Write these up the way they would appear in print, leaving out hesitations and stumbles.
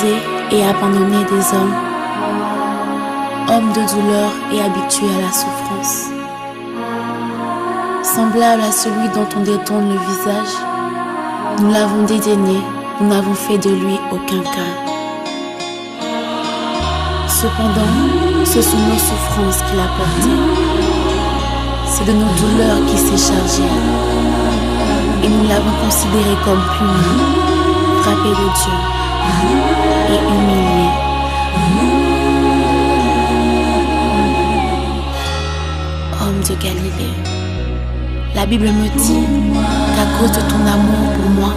méprisé et abandonné des hommes, homme de douleur et habitué à la souffrance. Semblable à celui dont on détourne le visage, nous l'avons dédaigné, nous n'avons fait de lui aucun cas. Cependant, ce sont nos souffrances qu'il a portées. C'est de nos douleurs qu'il s'est chargé. Et nous l'avons considéré comme puni, frappé de Dieu et humilié. Homme de Galilée, la Bible me dit qu'à cause de ton amour pour moi,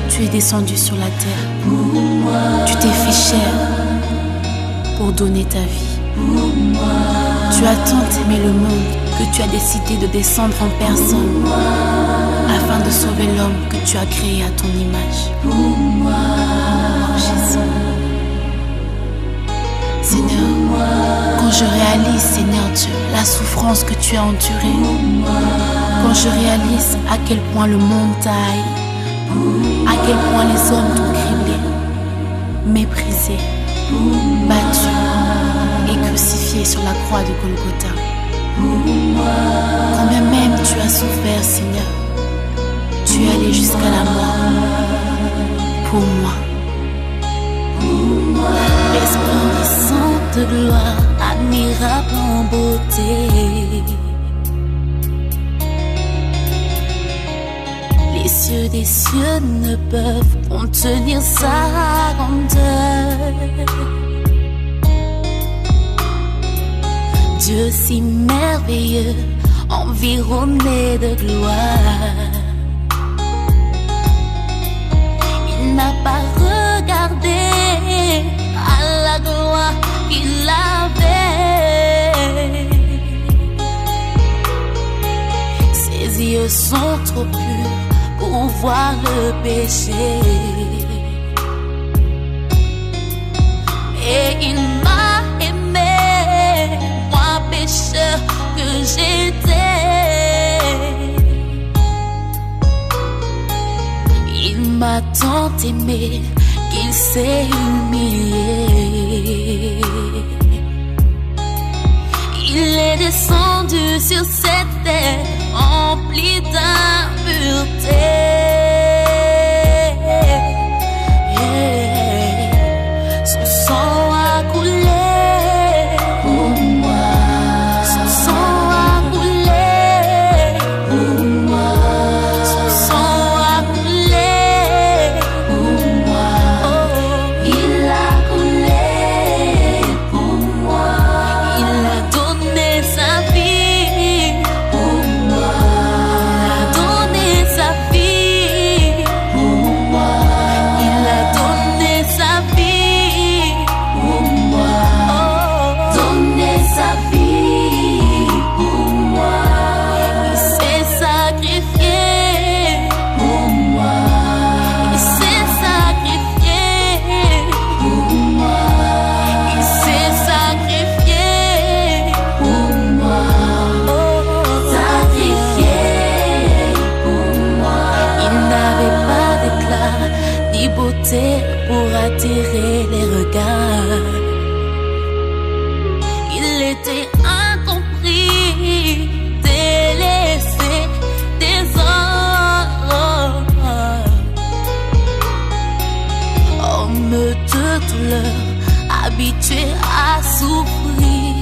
tu es descendu sur la terre. Tu t'es fait chair pour donner ta vie. Tu as tant aimé le monde que tu as décidé de descendre en personne afin de sauver l'homme que tu as créé à ton image. Oh Jésus. Seigneur, quand je réalise, Seigneur Dieu, la souffrance que tu as endurée, quand je réalise à quel point le monde t'a haï, à quel point les hommes t'ont criblé, méprisé, battu et crucifié sur la croix de Golgotha. Combien même tu as souffert, Seigneur, tu es allé jusqu'à la mort pour moi. Resplendissant de gloire, admirable en beauté, les cieux des cieux ne peuvent contenir sa grandeur. Dieu si merveilleux, environné de gloire, il n'a pas regardé à la gloire qu'il avait. Ses yeux sont trop purs pour voir le péché, et il m'a aimé, moi pécheur que j'étais. Il m'a tant aimé qu'il s'est humilié. Il est descendu sur cette terre emplie d'impureté. Son sang a coulé pour moi. Son sang a coulé pour moi. Son sang a coulé pour moi. Oh, il a coulé pour moi. Il a donné sa vie pour moi. Il a donné sa vie pour moi. Il a donné sa vie pour moi. Oh, donné sa vie pour moi. Il s'est sacrifié pour moi. Il s'est sacrifié pour moi. Il s'est sacrifié pour moi. Oh, sacrifié pour moi. Il n'avait pas d'éclat ni beauté pour attirer les regards. Il était incompris, délaissé des hommes. Homme de douleur, habitué à souffrir.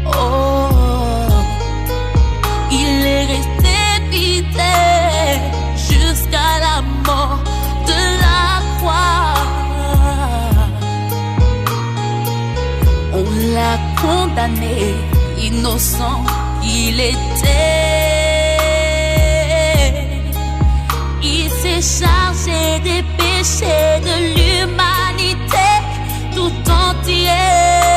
Oh, il est resté fidèle jusqu'à la mort de la croix. On l'a condamné, innocent qu'il était. Il s'est chargé des péchés de l'humanité tout entière.